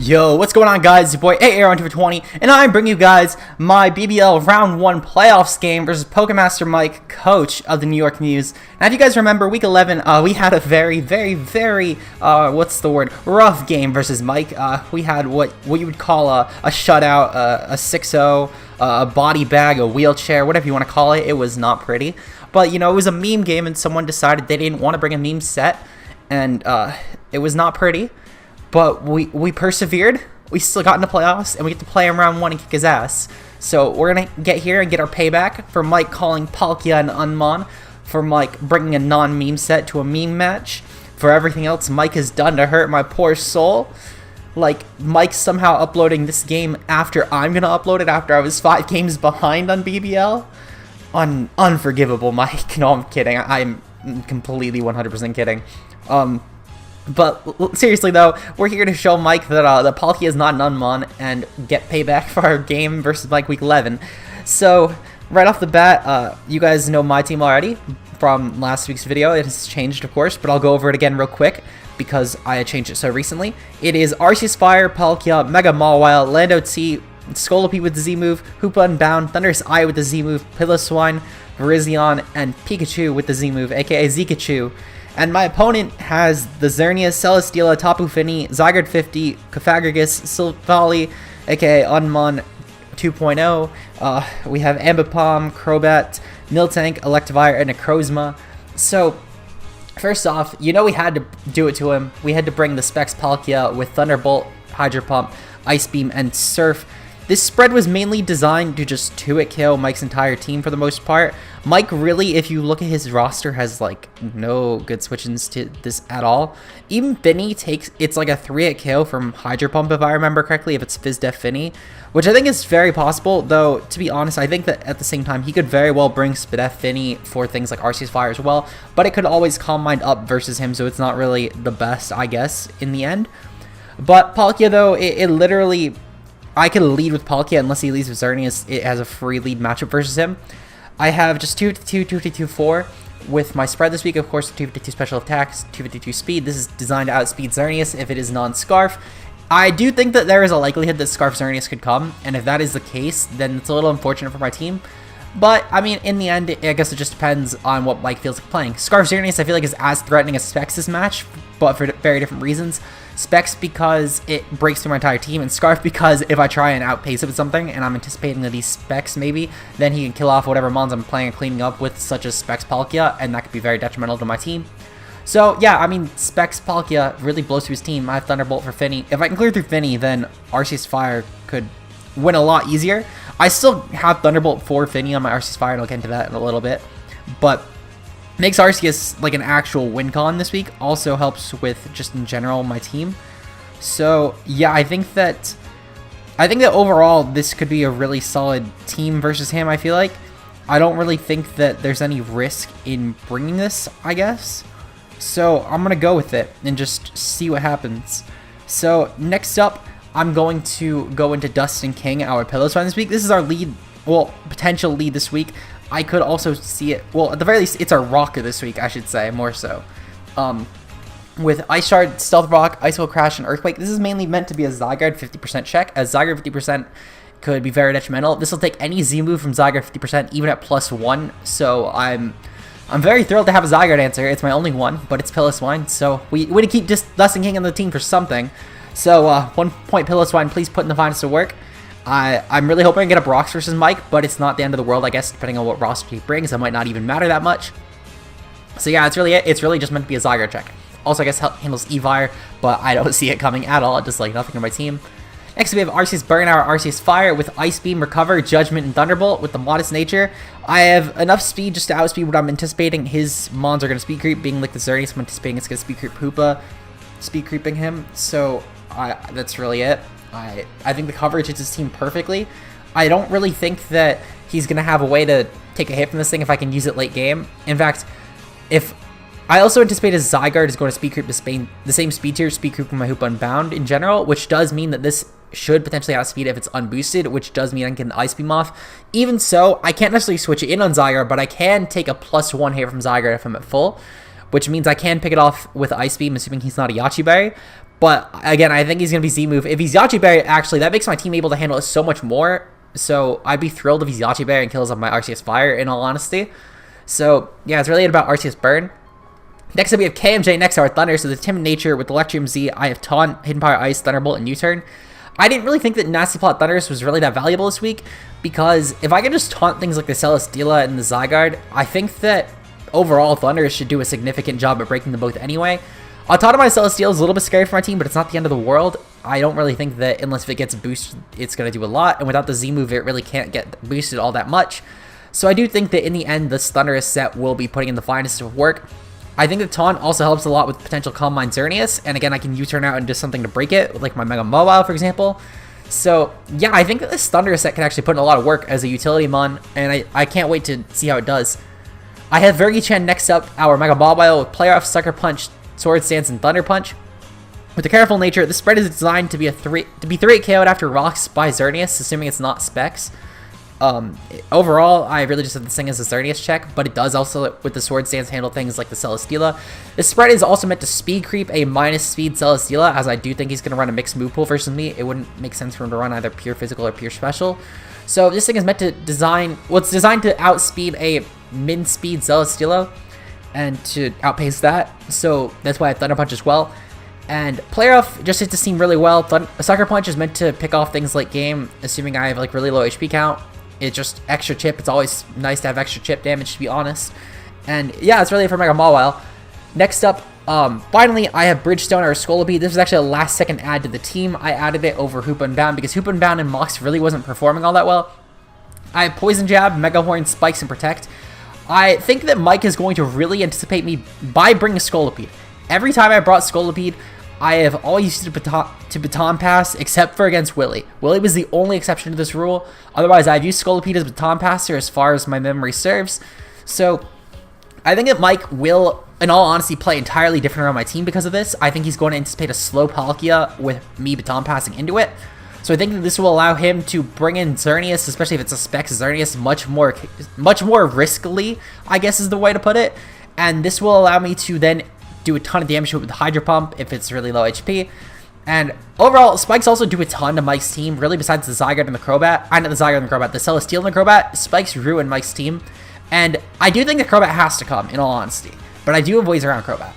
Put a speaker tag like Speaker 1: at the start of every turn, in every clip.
Speaker 1: Yo, what's going on, guys? It's your boy AAR120, and I'm bringing you guys my BBL Round 1 playoffs game versus Pokemaster Mike, coach of the New York Mews. Now, if you guys remember, Week 11, we had a very rough game versus Mike. We had what you would call a shutout, a 6-0, a body bag, a wheelchair, whatever you want to call it. It was not pretty. But, you know, it was a meme game, and someone decided they didn't want to bring a meme set, and it was not pretty. But we persevered, we still got into playoffs, and we get to play him round 1 and kick his ass. So we're going to get here and get our payback for Mike calling Palkia and UNMON, for Mike bringing a non-meme set to a meme match, for everything else Mike has done to hurt my poor soul. Like, Mike somehow uploading this game after I'm going to upload it, after I was 5 games behind on BBL. Unforgivable, Mike. No, I'm kidding. I'm completely 100% kidding. But seriously though, we're here to show Mike that that Palkia is not an UNMON and get payback for our game versus Mike Week 11. So right off the bat, you guys know my team already from last week's video. It has changed, of course, but I'll go over it again real quick because I had changed it so recently. It is Arceus-Fire, Palkia, Mega Mawile, Lando T, Scolipede with the Z move, Hoopa Unbound, Thunderous Eye with the Z move, Piloswine, Virizion, and Pikachu with the Z move, aka Zikachu. And my opponent has the Xerneas, Celesteela, Tapu Fini, Zygarde 50, Cofagrigus, Silvally, aka UNMON 2.0. We have Ambipom, Crobat, Miltank, Electivire, and Necrozma. So, first off, you know we had to do it to him. We had to bring the Specs Palkia with Thunderbolt, Hydro Pump, Ice Beam, and Surf. This spread was mainly designed to just 2-hit KO Mike's entire team for the most part. Mike really, if you look at his roster, has like no good switch-ins to this at all. Even Finny it's like a 3-hit KO from Hydro Pump if I remember correctly, if it's Fizdef Finny, which I think is very possible, though to be honest, I think that at the same time he could very well bring Spidef Finny for things like Arceus-Fire as well, but it could always Calm Mind up versus him, so it's not really the best, I guess, in the end. But Palkia though, it literally, I can lead with Palkia unless he leads with Xerneas. It has a free lead matchup versus him. I have just 252, 252, 4 with my spread this week. Of course, 252 special attacks, 252 speed. This is designed to outspeed Xerneas if it is non-Scarf. I do think that there is a likelihood that Scarf Xerneas could come, and if that is the case, then it's a little unfortunate for my team. But, I mean, in the end, I guess it just depends on what Mike feels like playing. Scarf Xerneas, I feel like, is as threatening as Specs this match, but for very different reasons. Specs because it breaks through my entire team, and Scarf because if I try and outpace it with something, and I'm anticipating that these Specs maybe, then he can kill off whatever mons I'm playing and cleaning up with, such as Specs Palkia, and that could be very detrimental to my team. So, yeah, I mean, Specs Palkia really blows through his team. I have Thunderbolt for Finny. If I can clear through Finny, then Arceus-Fire could win a lot easier. I still have Thunderbolt for Finny on my Arceus-Fire, and I'll get into that in a little bit. But makes Arceus like an actual win con this week. Also helps with just in general my team. So yeah, I think that overall this could be a really solid team versus him. I feel like I don't really think that there's any risk in bringing this, I guess. So I'm gonna go with it and just see what happens. So next up, I'm going to go into Dustin King, our Piloswine this week. This is our lead, well, potential lead this week. I could also see it, well, at the very least, it's our Rocket this week, I should say, more so. With Ice Shard, Stealth Rock, Ice Will Crash, and Earthquake, this is mainly meant to be a Zygarde 50% check, as Zygarde 50% could be very detrimental. This will take any Z move from Zygarde 50%, even at +1, so I'm very thrilled to have a Zygarde answer. It's my only one, but it's Piloswine, so we to keep just Dustin King on the team for something. So, 1 point Piloswine, please put in the finest of work. I'm really hoping I get a Brox versus Mike, but it's not the end of the world, I guess, depending on what roster he brings. It might not even matter that much. So yeah, it's really it. It's really just meant to be a Zygarde check. Also, I guess handles Evire, but I don't see it coming at all. Just like nothing on my team. Next, we have Arceus Burnout, Arceus-Fire with Ice Beam, Recover, Judgment, and Thunderbolt with the Modest Nature. I have enough speed just to outspeed what I'm anticipating. His mons are going to speed creep, being like the Xerneas. I'm anticipating it's going to speed creep Hoopa, speed creeping him. So that's really it. I think the coverage hits his team perfectly. I don't really think that he's going to have a way to take a hit from this thing if I can use it late game. In fact, if I also anticipate his Zygarde is going to speed creep the same speed tier, speed creep from my Hoopa Unbound in general, which does mean that this should potentially outspeed if it's unboosted, which does mean I can get an Ice Beam off. Even so, I can't necessarily switch it in on Zygarde, but I can take a +1 hit from Zygarde if I'm at full, which means I can pick it off with Ice Beam, assuming he's not a Yachi Berry. But again, I think he's going to be Z-move. If he's Yache Berry, actually, that makes my team able to handle it so much more. So I'd be thrilled if he's Yache Berry and kills off my Arceus-Fire, in all honesty. So yeah, it's really about Arceus Burn. Next up, we have KMJ next to our Thunder. So the Timid Nature with Electrium Z, I have Taunt, Hidden Power Ice, Thunderbolt, and U-Turn. I didn't really think that Nasty Plot Thunders was really that valuable this week, because if I could just taunt things like the Celesteela and the Zygarde, I think that overall Thunders should do a significant job at breaking them both anyway. Autotomai Celesteela is a little bit scary for my team, but it's not the end of the world. I don't really think that unless it gets boosted, it's going to do a lot, and without the Z move, it really can't get boosted all that much. So I do think that in the end, this Thundurus set will be putting in the finest of work. I think that Taunt also helps a lot with potential Calm Mind Xerneas, and again, I can U-turn out and do something to break it, like my Mega Mobile, for example. So yeah, I think that this Thundurus set can actually put in a lot of work as a utility mon, and I can't wait to see how it does. I have Vergichan next up, our Mega Mobile with Play Off, Sucker Punch, Sword Stance, and Thunder Punch. With the Careful Nature, the spread is designed to be 3 KO'd after Rocks by Xerneas, assuming it's not Specs. Overall, I really just have this thing as a Xerneas check, but it does also, with the Sword Stance, handle things like the Celesteela. The spread is also meant to speed creep a minus speed Celesteela, as I do think he's going to run a mixed move pool versus me. It wouldn't make sense for him to run either pure physical or pure special. So this thing is meant to design, well, it's designed to outspeed a min speed Celesteela and to outpace that. So that's why I have Thunder Punch as well. And Player Off just hits the team really well. Sucker Punch is meant to pick off things late game, assuming I have like really low HP count. It's just extra chip. It's always nice to have extra chip damage, to be honest. And yeah, that's really it for Mega Mawile. Next up, finally, I have Bridgestone or Scolipede. This was actually a last second add to the team. I added it over Hoop Unbound because Hoop Unbound and Mox really wasn't performing all that well. I have Poison Jab, Mega Horn, Spikes, and Protect. I think that Mike is going to really anticipate me by bringing Scolipede. Every time I brought Scolipede, I have always used it to baton pass, except for against Willy. Willy was the only exception to this rule. Otherwise, I've used Scolipede as baton passer as far as my memory serves. So, I think that Mike will, in all honesty, play entirely different around my team because of this. I think he's going to anticipate a slow Palkia with me baton passing into it. So I think that this will allow him to bring in Xerneas, especially if it's a Specs Xerneas, much more riskily, I guess is the way to put it. And this will allow me to then do a ton of damage with the Hydro Pump if it's really low HP. And overall, Spikes also do a ton to Mike's team, really besides the Zygarde and the Crobat. Not the Zygarde and the Crobat, the Celesteela and the Crobat. Spikes ruin Mike's team. And I do think the Crobat has to come, in all honesty. But I do have ways around Crobat.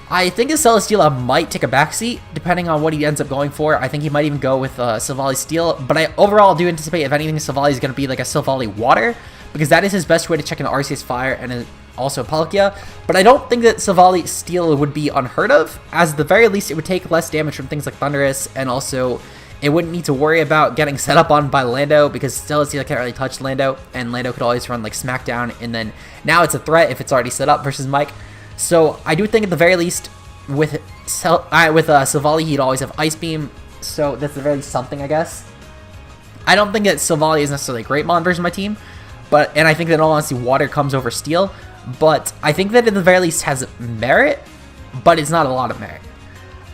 Speaker 1: I think the Celesteela might take a backseat, depending on what he ends up going for. I think he might even go with Silvally Steel. But I overall do anticipate, if anything, Silvally is going to be like a Silvally Water, because that is his best way to check an Arceus-Fire and also Palkia. But I don't think that Silvally Steel would be unheard of, as at the very least it would take less damage from things like Thundurus, and also it wouldn't need to worry about getting set up on by Lando, because Celesteela can't really touch Lando, and Lando could always run like Smackdown, and then now it's a threat if it's already set up versus Mike. So I do think at the very least with Silvally he'd always have Ice Beam, so that's the very least something, I guess. I don't think that Silvally is necessarily a great mon version of my team, and I think that in all honesty Water comes over Steel. But I think that at the very least has merit, but it's not a lot of merit.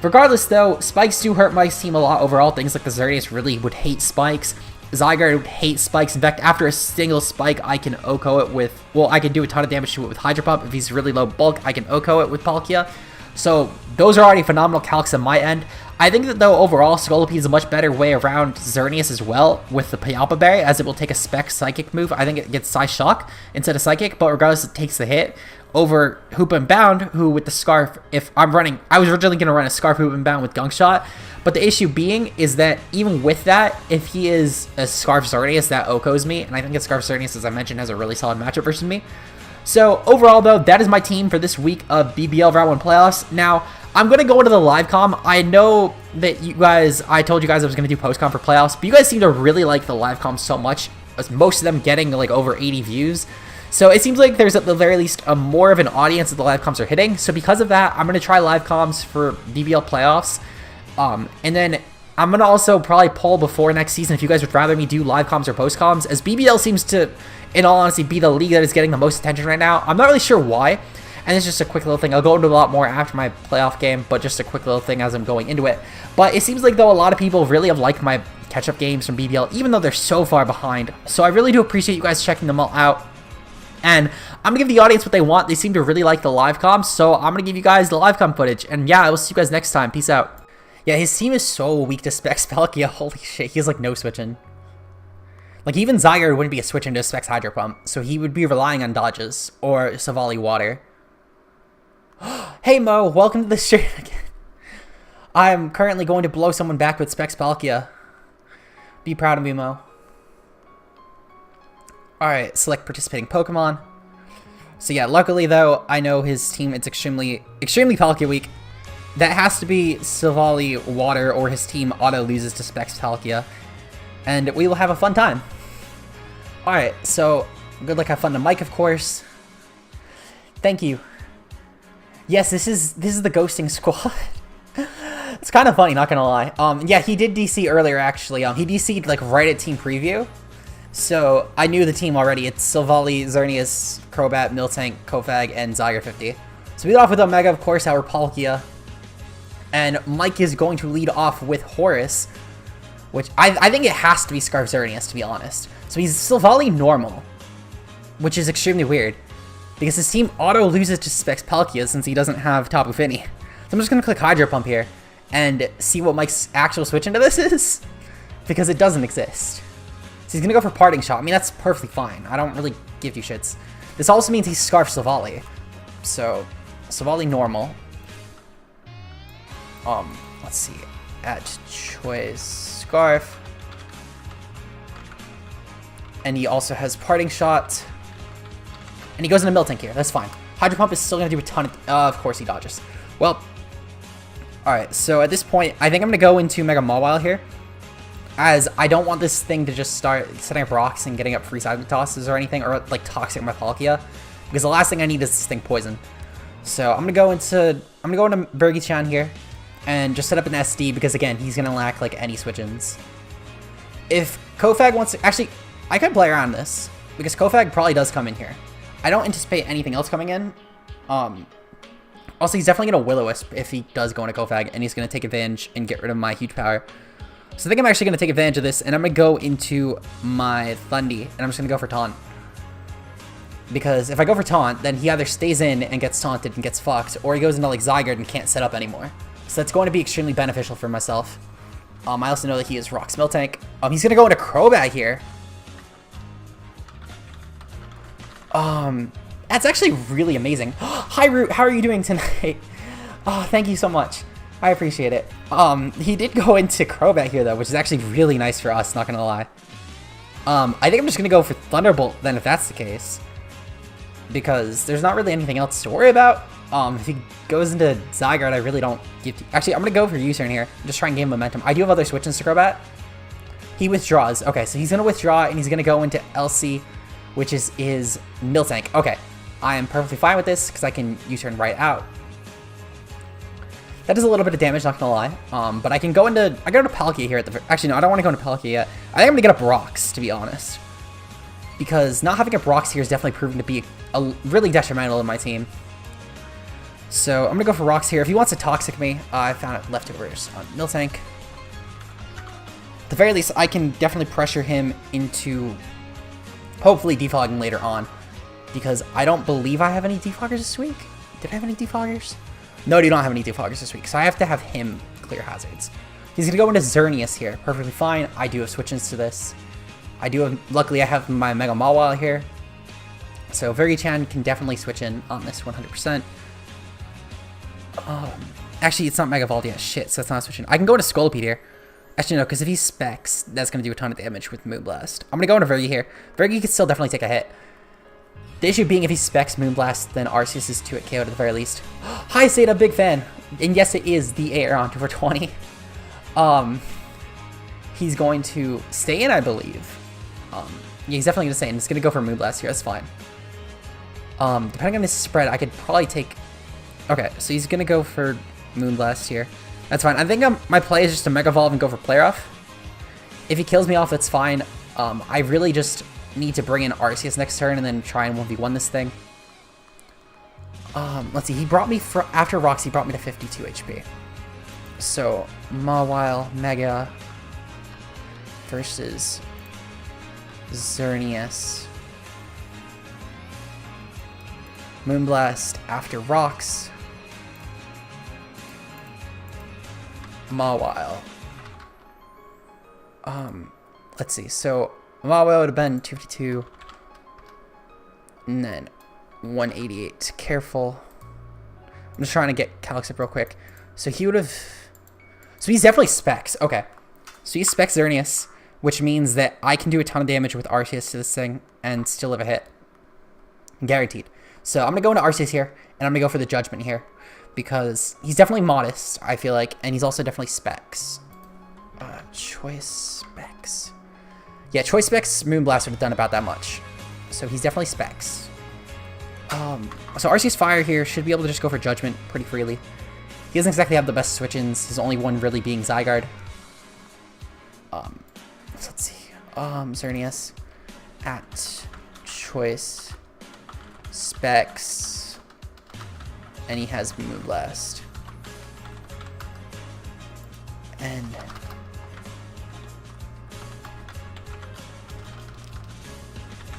Speaker 1: Regardless though, Spikes do hurt Mike's team a lot overall. Things like the Xerneas really would hate Spikes. Zygarde would hate Spikes. In fact, after a single Spike, I can OHKO it with, well, I can do a ton of damage to it with Hydro Pump. If he's really low bulk, I can OHKO it with Palkia. So those are already phenomenal calcs on my end. I think that though overall, Scolipede is a much better way around Xerneas as well with the Payalpa Berry, as it will take a Spec Psychic move. I think it gets Psy Shock instead of Psychic, but regardless, it takes the hit over Hoop and Bound, who with the Scarf, if I'm running, I was originally going to run a Scarf Hoop and Bound with Gunk Shot, but the issue being is that even with that, if he is a Scarf Xerneas, that OHKOs me, and I think that Scarf Xerneas, as I mentioned, has a really solid matchup versus me. So overall though, that is my team for this week of BBL Round 1 Playoffs. Now, I'm going to go into the live comm. I know that you guys, I told you guys I was going to do post comm for playoffs, but you guys seem to really like the live comm so much, as most of them getting like over 80 views. So it seems like there's at the very least more of an audience that the live comms are hitting. So because of that, I'm going to try live comms for BBL playoffs. And then I'm going to also probably poll before next season if you guys would rather me do live comms or post comms, as BBL seems to, in all honesty, be the league that is getting the most attention right now. I'm not really sure why. And it's just a quick little thing. I'll go into a lot more after my playoff game, but just a quick little thing as I'm going into it. But it seems like, though, a lot of people really have liked my catch-up games from BBL, even though they're so far behind. So I really do appreciate you guys checking them all out. And I'm going to give the audience what they want. They seem to really like the live comms, so I'm going to give you guys the live comm footage. And yeah, I will see you guys next time. Peace out. Yeah, his team is so weak to Specs Palkia. Holy shit, he has like no switching. Like even Zygarde wouldn't be a switch into Specs Hydro Pump, so he would be relying on dodges or Savali Water. Hey Mo, welcome to the stream again. I'm currently going to blow someone back with Specs Palkia. Be proud of me, Mo. Alright, select participating Pokemon. So yeah, luckily though, I know his team is extremely Palkia weak. That has to be Savali Water or his team auto loses to Specs Palkia. And we will have a fun time. Alright, so good luck, have fun to Mike, of course. Thank you. Yes, this is the ghosting squad. It's kind of funny, not gonna lie. Yeah, he did DC earlier actually. He DC'd like right at team preview. So I knew the team already. It's Silvally, Xerneas, Crobat, Miltank, Kofag, and Zygarde 50. So we lead off with Omega, of course, our Palkia. And Mike is going to lead off with Horus, which I think it has to be Scarf Xerneas, to be honest. So he's Silvally normal, which is extremely weird, because his team auto loses to Specs Palkia since he doesn't have Tapu Fini. So I'm just going to click Hydro Pump here and see what Mike's actual switch into this is, because it doesn't exist. So he's going to go for Parting Shot. I mean, that's perfectly fine. I don't really give you shits. This also means he Scarfs Silvally. So, Silvally normal. Let's see. At choice Scarf. And he also has Parting Shot. And he goes into Miltank here. That's fine. Hydro Pump is still going to do a ton of course he dodges. Well, alright. So at this point, I think I'm going to go into Mega Mawile here, as I don't want this thing to just start setting up rocks and getting up free side tosses or anything, or like toxic my Palkia, because the last thing I need is this thing poison. So I'm gonna go into Bergie-chan here and just set up an SD, because again, he's gonna lack like any switch-ins. If Kofag wants to, actually, I could play around this, because Kofag probably does come in here. I don't anticipate anything else coming in. Also, he's definitely gonna Will-O-Wisp if he does go into Kofag, and he's gonna take advantage and get rid of my huge power. So I think I'm actually going to take advantage of this, and I'm going to go into my Thundy, and I'm just going to go for Taunt. Because if I go for Taunt, then he either stays in and gets taunted and gets fucked, or he goes into like Zygarde and can't set up anymore. So that's going to be extremely beneficial for myself. I also know that he is Rocks Miltank. He's going to go into Crobat here. That's actually really amazing. Hi Root, how are you doing tonight? Oh, thank you so much. I appreciate it. He did go into Crobat here, though, which is actually really nice for us, not gonna lie. I think I'm just gonna go for Thunderbolt, then, if that's the case. Because there's not really anything else to worry about. If he goes into Zygarde, I really don't give to... Actually, I'm gonna go for U-turn here. Just try and gain momentum. I do have other switch-ins to Crobat. He withdraws. Okay, so he's gonna withdraw, and he's gonna go into LC, which is his Miltank. Okay, I am perfectly fine with this, because I can U-turn right out. That is a little bit of damage, not gonna lie. But I can go into... I go to Palkia here at the... Actually, no, I don't want to go into Palkia yet. I think I'm gonna get up Rocks, to be honest. Because not having up Rocks here is definitely proving to be really detrimental to my team. So I'm gonna go for Rocks here. If he wants to Toxic me, I found it leftovers on Miltank. At the very least, I can definitely pressure him into hopefully defogging later on. Because I don't believe I have any defoggers this week. Did I have any defoggers? No, I do not have any defoggers this week, so I have to have him clear hazards. He's going to go into Xerneas here. Perfectly fine. I do have switch-ins to this. I do have... Luckily, I have my Mega Mawile here. So Vergi-chan can definitely switch in on this 100%. Actually, it's not Mega Evolved yet. Shit, so that's not switching. I can go into Scolipede here. Actually, no, because if he specs, that's going to do a ton of damage with Moonblast. I'm going to go into Vergi here. Vergi can still definitely take a hit. The issue being if he specs Moonblast, then Arceus is 2-hit KO at the very least. Hi, Seda, big fan. And yes, it is the Aeron for 20. He's going to stay in, I believe. Yeah, he's definitely going to stay in. He's going to go for Moonblast here. That's fine. Depending on this spread, I could probably take... Okay, so he's going to go for Moonblast here. That's fine. I think my play is just to Mega Evolve and go for Player Off. If he kills me off, that's fine. I really just... need to bring in Arceus next turn and then try and 1v1 this thing. Let's see, he brought me after Rocks, he brought me to 52 HP. So Mawile Mega versus Xerneas. Moonblast after Rocks. Mawile. Let's see. So Mawile would have been 252, and then 188. Careful. I'm just trying to get Calix up real quick. So he would have. So he's definitely Specs. Okay. So he's Specs Xerneas, which means that I can do a ton of damage with Arceus to this thing and still live a hit. Guaranteed. So I'm going to go into Arceus here, and I'm going to go for the Judgment here, because he's definitely modest, I feel like, and he's also definitely Specs. Choice Specs. Yeah, Choice Specs Moonblast would have done about that much. So he's definitely Specs. So Arceus-Fire here should be able to just go for Judgment pretty freely. He doesn't exactly have the best switch-ins, his only one really being Zygarde. Let's see. Xerneas at Choice Specs, and he has Moonblast. And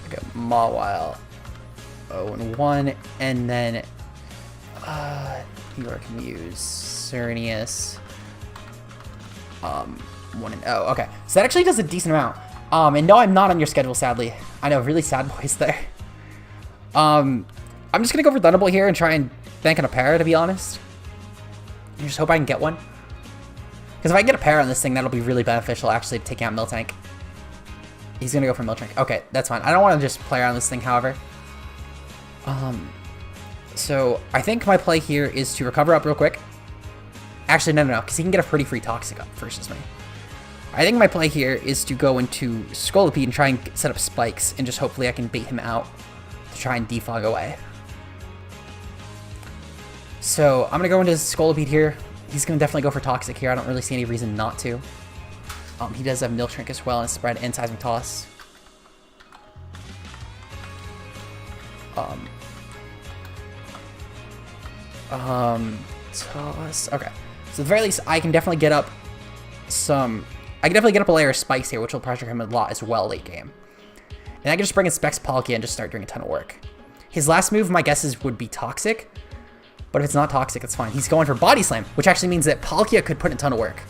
Speaker 1: I got Mawile 0-1, and then New York Mews, Xerneas 1-0. Okay, so that actually does a decent amount. And no, I'm not on your schedule, sadly. I know, really sad boys there. I'm just gonna go for Thunderbolt here and try and bank on a para, to be honest. I just hope I can get one. Because if I can get a para on this thing, that'll be really beneficial, actually, to take out Miltank. He's gonna go for Miltank. Okay, that's fine. I don't want to just play around this thing, however. So I think my play here is to recover up real quick. Actually, no, because he can get a pretty free Toxic up versus me. I think my play here is to go into Scolipede and try and set up spikes, and just hopefully I can bait him out to try and defog away. So I'm going to go into Scolipede here. He's going to definitely go for Toxic here. I don't really see any reason not to. He does have Miltank as well, and Spread and Seismic Toss. Toss. Okay. So at the very least, I can definitely get up a layer of spikes here, which will pressure him a lot as well late game. And I can just bring in Specs Palkia and just start doing a ton of work. His last move, my guesses, would be Toxic. But if it's not Toxic, it's fine. He's going for Body Slam, which actually means that Palkia could put in a ton of work.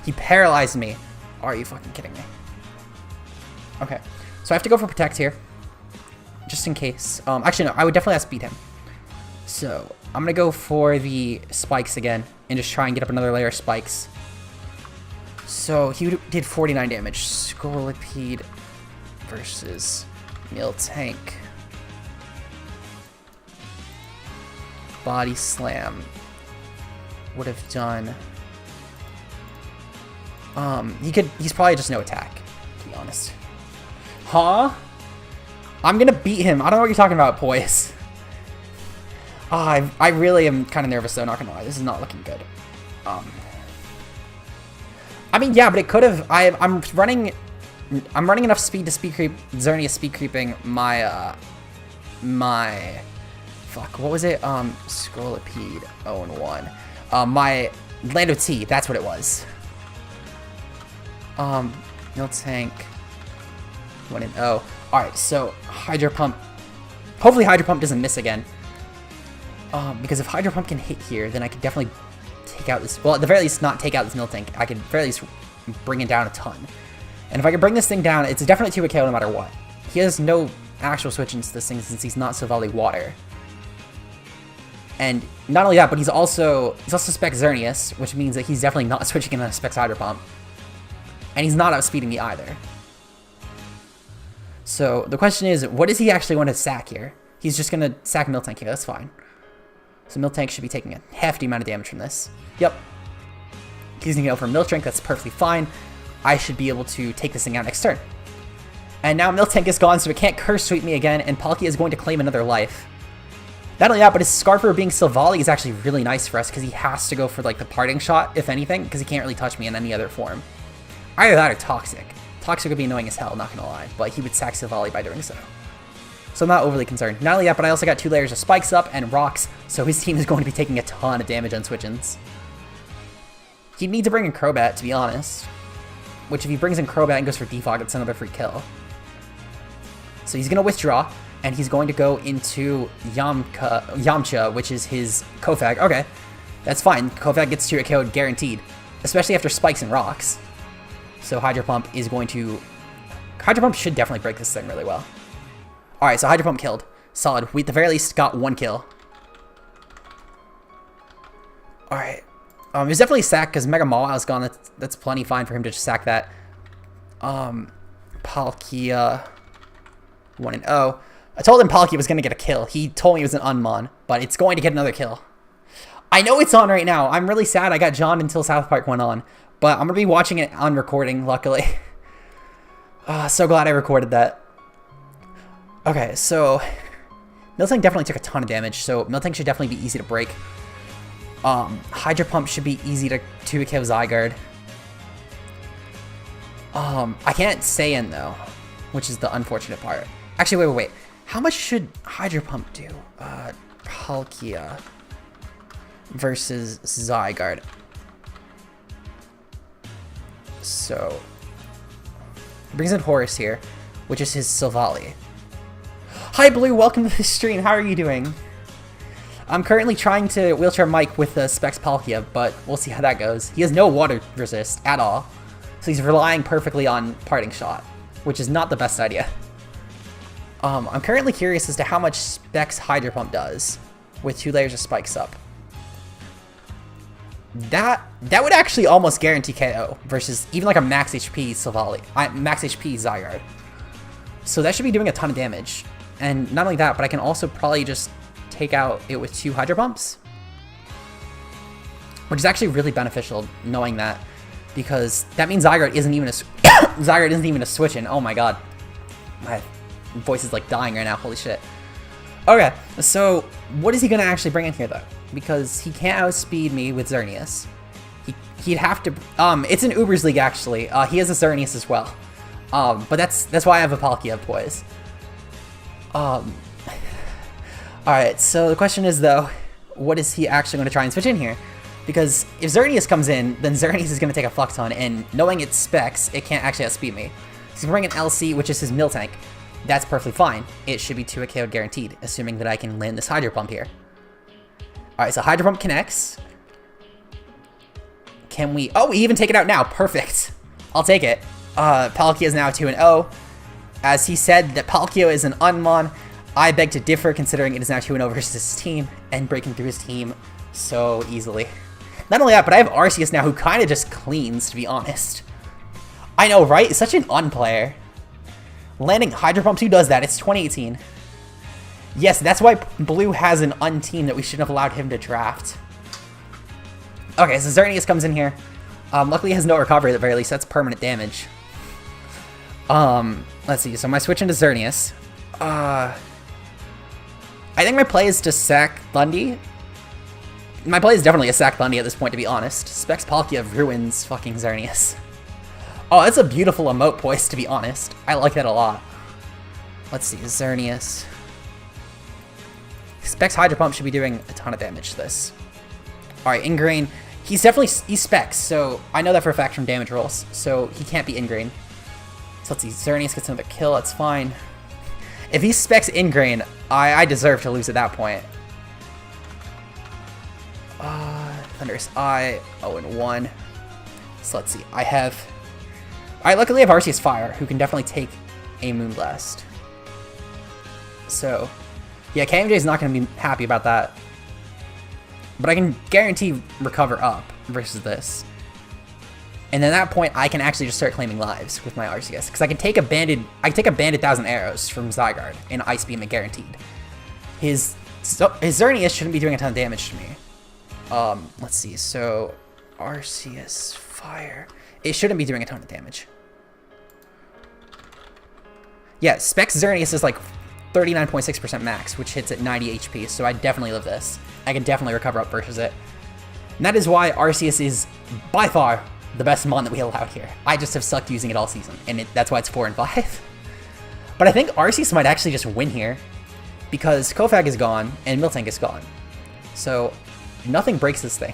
Speaker 1: He paralyzed me. Are you fucking kidding me? Okay. So I have to go for Protect here. Just in case. Actually, no. I would definitely have to beat him. So I'm going to go for the Spikes again and just try and get up another layer of Spikes. So he did 49 damage. Scolipede versus Miltank. Body Slam would have done. He's probably just no attack, to be honest. Huh? I'm gonna beat him. I don't know what you're talking about, boys. I really am kind of nervous though, not gonna lie. This is not looking good. I mean, yeah, but it could have. I'm running enough speed to speed creep. Xerneas speed creeping my fuck. What was it? Scolipede 0-1. My Lando T. That's what it was. Miltank 1-0. All right, so Hydro Pump. Hopefully Hydro Pump doesn't miss again. Because if Hydro Pump can hit here, then I can definitely take out this. Well, at the very least, not take out this Miltank. I can at the very least bring it down a ton. And if I can bring this thing down, it's definitely 2 KO no matter what. He has no actual switch into this thing since he's not Silvally Water. And not only that, but he's also Specs Xerneas, which means that he's definitely not switching into Specs Hydro Pump. And he's not outspeeding me either. So the question is, what does he actually want to sack here? He's just going to sack Miltank here. That's fine. So Miltank should be taking a hefty amount of damage from this. Yep. He's going to go for Miltank. That's perfectly fine. I should be able to take this thing out next turn. And now Miltank is gone, so it can't Curse Sweep me again, and Palkia is going to claim another life. Not only that, but his Scarfer being Silvally is actually really nice for us, because he has to go for like the Parting Shot, if anything, because he can't really touch me in any other form. Either that or Toxic. Toxic would be annoying as hell, not gonna lie, but he would sack Silvally by doing so. So I'm not overly concerned. Not only that, but I also got 2 layers of Spikes up and Rocks, so his team is going to be taking a ton of damage on switch-ins. He'd need to bring in Crobat, to be honest. Which, if he brings in Crobat and goes for Defog, it's another free kill. So he's gonna withdraw, and he's going to go into Yamcha, which is his Kofag. Okay. That's fine. Kofag gets to a KO guaranteed, especially after spikes and rocks. So Hydro Pump is going to... Hydro Pump should definitely break this thing really well. Alright, so Hydro Pump killed. Solid. We at the very least got 1 kill. Alright. It was definitely sacked because Mega Mawile is gone. That's plenty fine for him to just sack that. Palkia 1-0. I told him Palkia was going to get a kill. He told me it was an UNMON, but it's going to get another kill. I know it's on right now. I'm really sad I got John until South Park went on, but I'm going to be watching it on recording, luckily. So glad I recorded that. Okay, so Miltank definitely took a ton of damage, so Miltank should definitely be easy to break. Hydro Pump should be easy to KO Zygarde. I can't stay in though, which is the unfortunate part. Actually, wait. How much should Hydro Pump do? Palkia versus Zygarde. So, brings in Horus here, which is his Silvally. Hi Blue, welcome to the stream. How are you doing? I'm currently trying to wheelchair Mike with the Specs Palkia, but we'll see how that goes. He has no water resist at all, so he's relying perfectly on Parting Shot, which is not the best idea. I'm currently curious as to how much Specs Hydro Pump does with 2 layers of spikes up. That would actually almost guarantee KO versus even like a max HP Silvally, max HP Zygarde. So that should be doing a ton of damage. And not only that, but I can also probably just take out it with 2 Hydro Pumps, which is actually really beneficial knowing that, because that means Zygarde isn't even a Zygarde isn't even a switch in. Oh my god, my voice is like dying right now. Holy shit. Okay, so what is he gonna actually bring in here though? Because he can't outspeed me with Xerneas. He'd have to. It's an Uber's League actually. He has a Xerneas as well. But that's why I have a Palkia, boys. Alright, so the question is though, what is he actually going to try and switch in here? Because if Xerneas comes in, then Xerneas is going to take a fuck ton, and knowing its specs, it can't actually outspeed me. So he's bringing an LC, which is his Miltank. That's perfectly fine. It should be 2 KO guaranteed, assuming that I can land this Hydro Pump here. Alright, so Hydro Pump connects. Can we... Oh, we even take it out now. Perfect. I'll take it. Palkia is now 2-0. As he said that Palkia is an UNMON, I beg to differ, considering it is now 2-0 versus his team, and breaking through his team so easily. Not only that, but I have Arceus now, who kind of just cleans, to be honest. I know, right? It's such an unplayer. Landing Hydro Pump 2 does that. It's 2018. Yes, that's why Blue has an un-team that we shouldn't have allowed him to draft. Okay, so Xerneas comes in here. Luckily, he has no recovery at the very least. That's permanent damage. Let's see. So my switch into Xerneas. I think my play is to sack Thundy. My play is definitely a sack Thundy at this point, to be honest. Specs Palkia ruins fucking Xerneas. Oh, that's a beautiful emote poise, to be honest. I like that a lot. Let's see. Xerneas. Specs Hydro Pump should be doing a ton of damage to this. Alright, Ingrain. He's Specs, so I know that for a fact from damage rolls. So he can't be Ingrain. So let's see. Xerneas gets another kill. That's fine. If he Specs Ingrain, I deserve to lose at that point. Thunderous Eye, 0-1. So let's see. I luckily have Arceus-Fire, who can definitely take a Moonblast. So, yeah, KMJ is not going to be happy about that. But I can guarantee recover up versus this. And at that point, I can actually just start claiming lives with my Arceus. Because I can take a banded 1,000 arrows from Zygarde and Ice Beam it guaranteed. His Xerneas shouldn't be doing a ton of damage to me. Let's see. So, Arceus-Fire. It shouldn't be doing a ton of damage. Yeah, Specs Xerneas is like 39.6% max, which hits at 90 HP, so I definitely live this. I can definitely recover up versus it. And that is why Arceus is by far the best mon that we allowed here. I just have sucked using it all season, and that's why it's 4 and 5. But I think Arceus might actually just win here, because Kofag is gone, and Miltank is gone. So, nothing breaks this thing.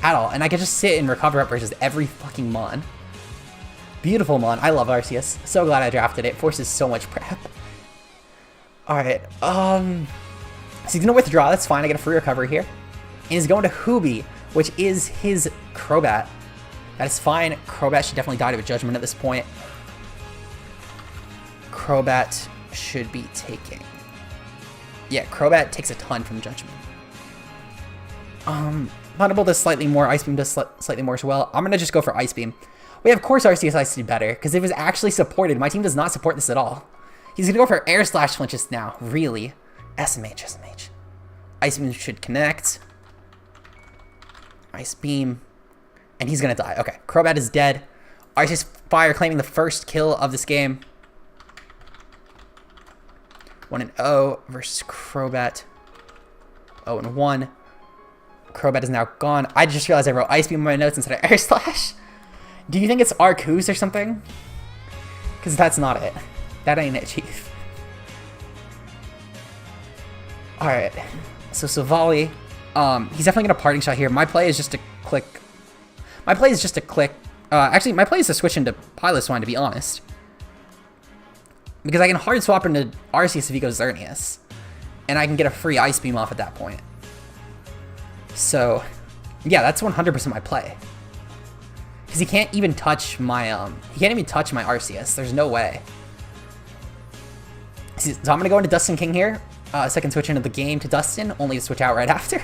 Speaker 1: At all. And I can just sit and recover up versus every fucking mon. Beautiful mon. I love Arceus. So glad I drafted it. Forces so much prep. Alright, so he's gonna withdraw. That's fine. I get a free recovery here. And he's going to Hoobi, which is his Crobat. That is fine. Crobat should definitely die to a Judgment at this point. Crobat should be taking... Yeah, Crobat takes a ton from Judgment. Thunderbolt does slightly more. Ice Beam does slightly more as well. I'm going to just go for Ice Beam. We have, of course, Arceus Ice to do better, because it was actually supported. My team does not support this at all. He's going to go for Air Slash flinches now. Really? SMH. Ice Beam should connect. Ice Beam. And he's going to die. Okay, Crobat is dead. Arceus-Fire claiming the first kill of this game. 1-0 versus Crobat. 0-1. Crobat is now gone. I just realized I wrote Ice Beam in my notes instead of Air Slash. Do you think it's Arceus or something? Because that's not it. That ain't it, Chief. Alright. So Savali. He's definitely going to Parting Shot here. My play is just to click... actually, my play is to switch into Piloswine, to be honest. Because I can hard swap into Arceus if he goes Xerneas. And I can get a free Ice Beam off at that point. So, yeah, that's 100% my play. Because he can't even touch my, Arceus. There's no way. So I'm going to go into Dustin King here. Second switch into the game to Dustin, only to switch out right after.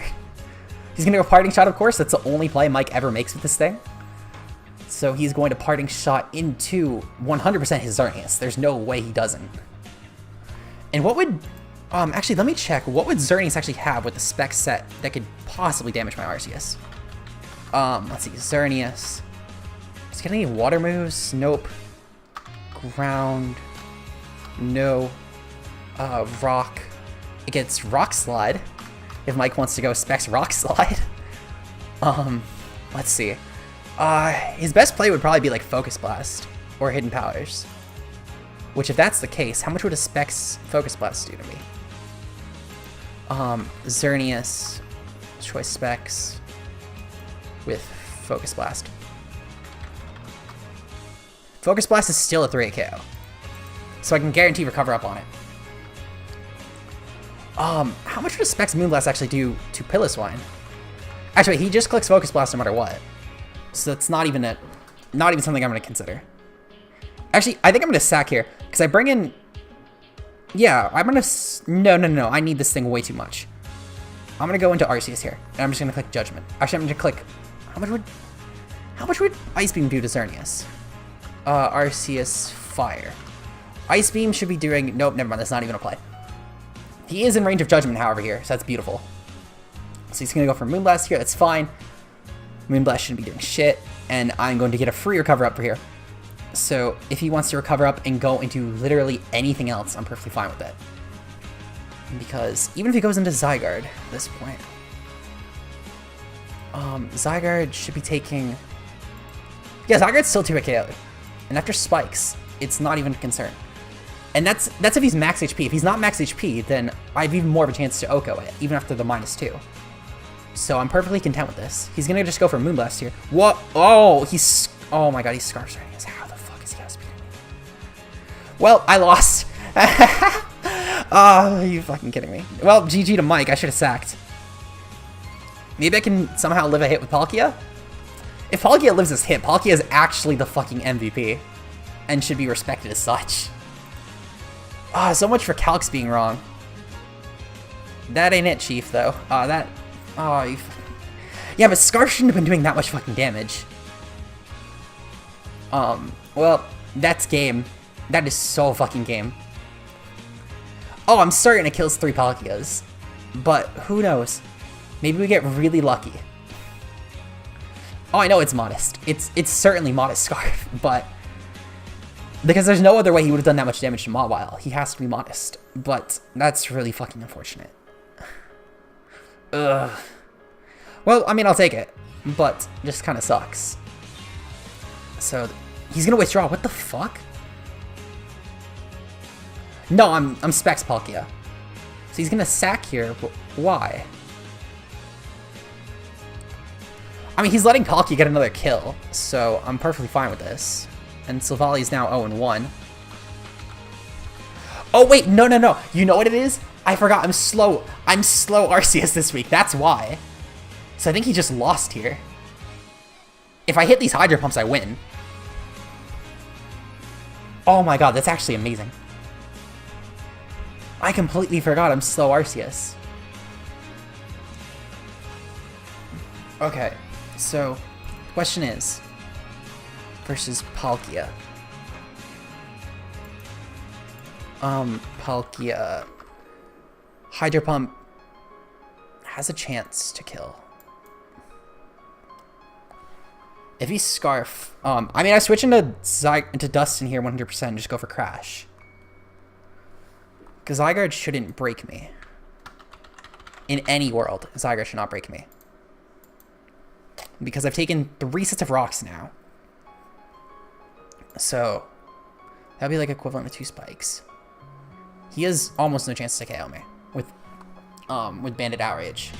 Speaker 1: He's going to go Parting Shot, of course. That's the only play Mike ever makes with this thing. So he's going to Parting Shot into 100% his Xerneas. There's no way he doesn't. And what would... actually, let me check. What would Xerneas actually have with the spec set that could possibly damage my Arceus? Let's see. Xerneas. Does it get any water moves? Nope. Ground. No. Rock. It gets Rock Slide. If Mike wants to go specs Rock Slide. Let's see. His best play would probably be like Focus Blast or Hidden Powers. Which, if that's the case, how much would a specs Focus Blast do to me? Xerneas, choice specs with Focus Blast. Focus Blast is still a 3 KO, so I can guarantee recover up on it. How much would a specs Moonblast actually do to Piloswine? Actually, he just clicks Focus Blast no matter what, so that's not even something I'm going to consider. Actually, I think I'm going to sack here because I bring in. Yeah, I'm going to... No. I need this thing way too much. I'm going to go into Arceus here, and I'm just going to click Judgment. Actually, I'm going to click... How much would Ice Beam do to Xerneas? Arceus-Fire. Ice Beam should be doing... Nope, never mind. That's not even a play. He is in range of Judgment, however, here, so that's beautiful. So he's going to go for Moonblast here. That's fine. Moonblast shouldn't be doing shit, and I'm going to get a free recover up for here. So if he wants to recover up and go into literally anything else, I'm perfectly fine with it. Because even if he goes into Zygarde at this point, Zygarde should be taking... Yeah, Zygarde's still 2 KO. And after Spikes, it's not even a concern. And that's if he's max HP. If he's not max HP, then I have even more of a chance to Oko it, even after the -2. So I'm perfectly content with this. He's going to just go for Moonblast here. What? Oh, he's... Oh my god, he's Scarf Xerneas. How the fuck is he outspeeding me? Well, I lost. Oh, are you fucking kidding me? Well, GG to Mike. I should have sacked. Maybe I can somehow live a hit with Palkia? If Palkia lives this hit, Palkia is actually the fucking MVP. And should be respected as such. Ah, so much for Calx being wrong. That ain't it, Chief, though. Oh, yeah, but Scarf shouldn't have been doing that much fucking damage. Well, that's game. That is so fucking game. Oh, I'm certain it kills 3 Palkias. But who knows? Maybe we get really lucky. Oh, I know it's modest. It's certainly modest Scarf, but... Because there's no other way he would have done that much damage to Mawile. He has to be modest. But that's really fucking unfortunate. Ugh. Well, I mean, I'll take it. But just kind of sucks. So, he's gonna withdraw. What the fuck? No, I'm Specs Palkia. So he's gonna sack here. But why? I mean, he's letting Palkia get another kill. So, I'm perfectly fine with this. And Silvali's now 0-1. Oh, wait, no. You know what it is? I forgot, I'm slow Arceus this week. That's why. So I think he just lost here. If I hit these Hydro Pumps, I win. Oh my god, that's actually amazing. I completely forgot I'm slow Arceus. Okay, so the question is, versus Palkia. Palkia. Hydro Pump has a chance to kill. If he's Scarf, I mean, I switch into Dust in here 100%, just go for Crash. Because Zygarde shouldn't break me. In any world, Zygarde should not break me. Because I've taken 3 sets of rocks now. So, that'd be like equivalent to 2 spikes. He has almost no chance to KO me with Bandit Outrage.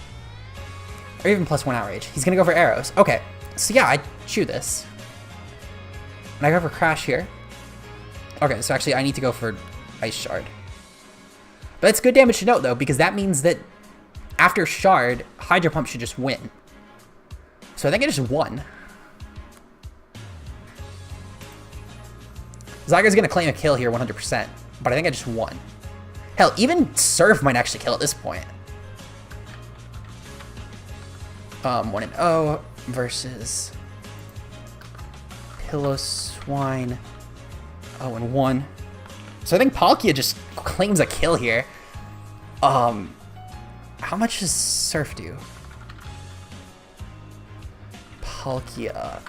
Speaker 1: Or even +1 Outrage. He's gonna go for arrows. Okay, so yeah, I chew this. And I go for Crash here. Okay, so actually I need to go for Ice Shard. But it's good damage to note though, because that means that after Shard, Hydro Pump should just win. So I think I just won. Zygarde's gonna claim a kill here 100%, but I think I just won. Hell, even Surf might actually kill at this point. 1-0 versus Piloswine 0-1. So I think Palkia just claims a kill here. How much does Surf do? Palkia,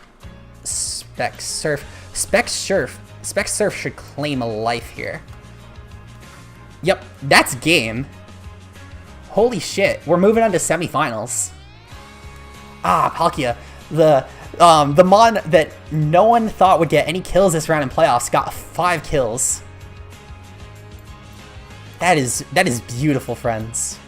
Speaker 1: Spec Surf. Spec Surf should claim a life here. Yep, that's game. Holy shit, we're moving on to semifinals. Ah, Palkia, the mon that no one thought would get any kills this round in playoffs got 5 kills. That is beautiful, friends.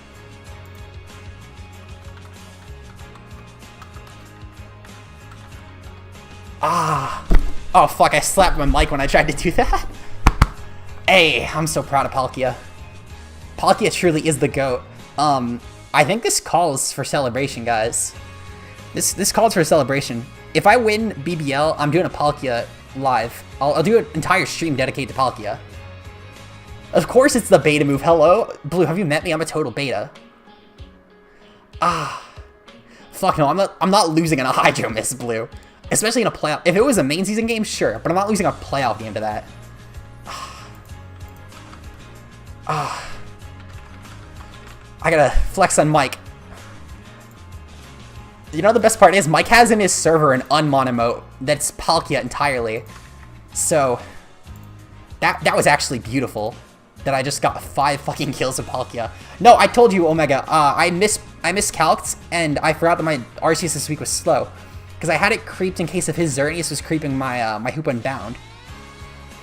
Speaker 1: Ah. Oh, fuck, I slapped my mic when I tried to do that. Hey, I'm so proud of Palkia. Palkia truly is the GOAT. I think this calls for celebration, guys. This calls for a celebration. If I win BBL, I'm doing a Palkia live. I'll do an entire stream dedicated to Palkia. Of course it's the beta move. Hello? Blue, have you met me? I'm a total beta. Ah. Fuck no, I'm not losing in a Hydro Miss, Blue. Especially in a playoff. If it was a main season game, sure. But I'm not losing a playoff game to that. I gotta flex on Mike. You know the best part is Mike has in his server an UNMON emote that's Palkia entirely. So that was actually beautiful. That I just got 5 fucking kills of Palkia. No, I told you, Omega. I miscalced and I forgot that my Arceus this week was slow. Because I had it creeped in case if his Xerneas was creeping my my Hoopa Unbound.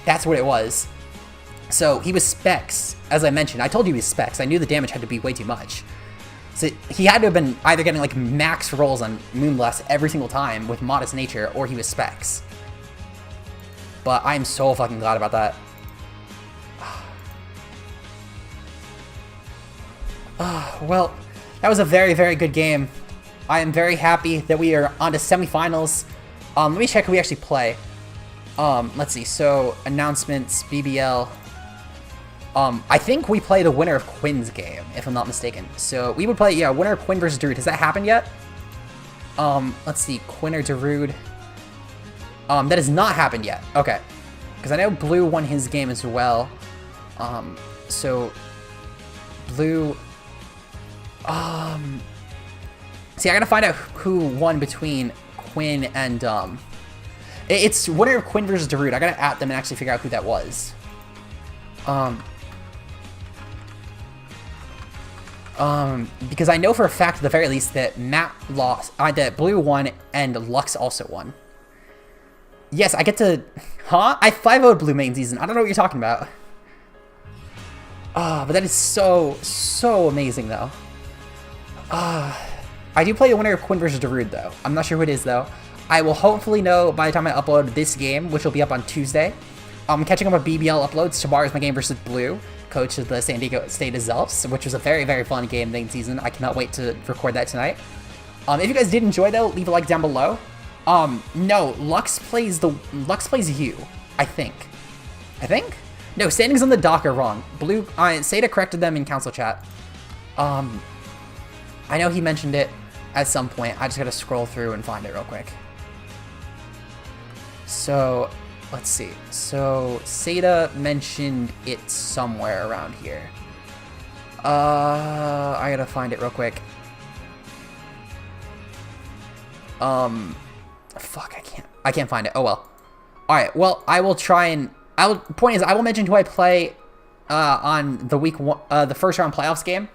Speaker 1: That's what it was. So he was Specs, as I mentioned. I told you he was Specs. I knew the damage had to be way too much. So he had to have been either getting like max rolls on Moonblast every single time with Modest Nature, or he was Specs. But I'm so fucking glad about that. Well, that was a very, very good game. I am very happy that we are on to semifinals. Let me check who we actually play. Let's see. So, announcements, BBL. I think we play the winner of Quinn's game, if I'm not mistaken. So, we would play, yeah, winner of Quinn versus Darude. Has that happened yet? Let's see. Quinn or Darude. That has not happened yet. Okay. Because I know Blue won his game as well. So, Blue... See, I gotta find out who won between Quinn and, it's winner of Quinn versus Darude. I gotta at them and actually figure out who that was. Because I know for a fact, at the very least, that Matt lost, that Blue won and Lux also won. Yes, I get to, huh? I 5-0'd Blue main season. I don't know what you're talking about. But that is so, so amazing, though. I do play a winner of Quinn versus Darude, though. I'm not sure who it is, though. I will hopefully know by the time I upload this game, which will be up on Tuesday. I'm catching up on BBL uploads. Tomorrow is my game versus Blue, coach of the San Diego State Zelfs, which was a very, very fun game main season. I cannot wait to record that tonight. If you guys did enjoy though, leave a like down below. No, Lux plays you, I think. No, standings on the dock are wrong. Seda corrected them in council chat. I know he mentioned it at some point. I just gotta scroll through and find it real quick. So, let's see. So, Seda mentioned it somewhere around here. I gotta find it real quick. Fuck, I can't find it. Oh well. Alright, well, I will try and... point is, I will mention who I play on the the first round playoffs game.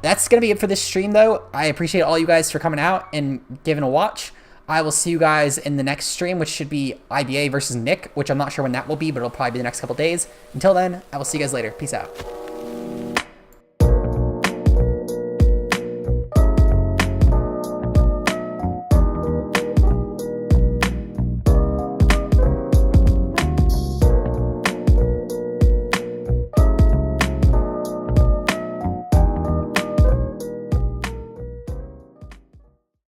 Speaker 1: That's gonna be it for this stream, though. I appreciate all you guys for coming out and giving a watch. I will see you guys in the next stream, which should be IBA versus Nick, which I'm not sure when that will be, but it'll probably be the next couple days. Until then, I will see you guys later. Peace out.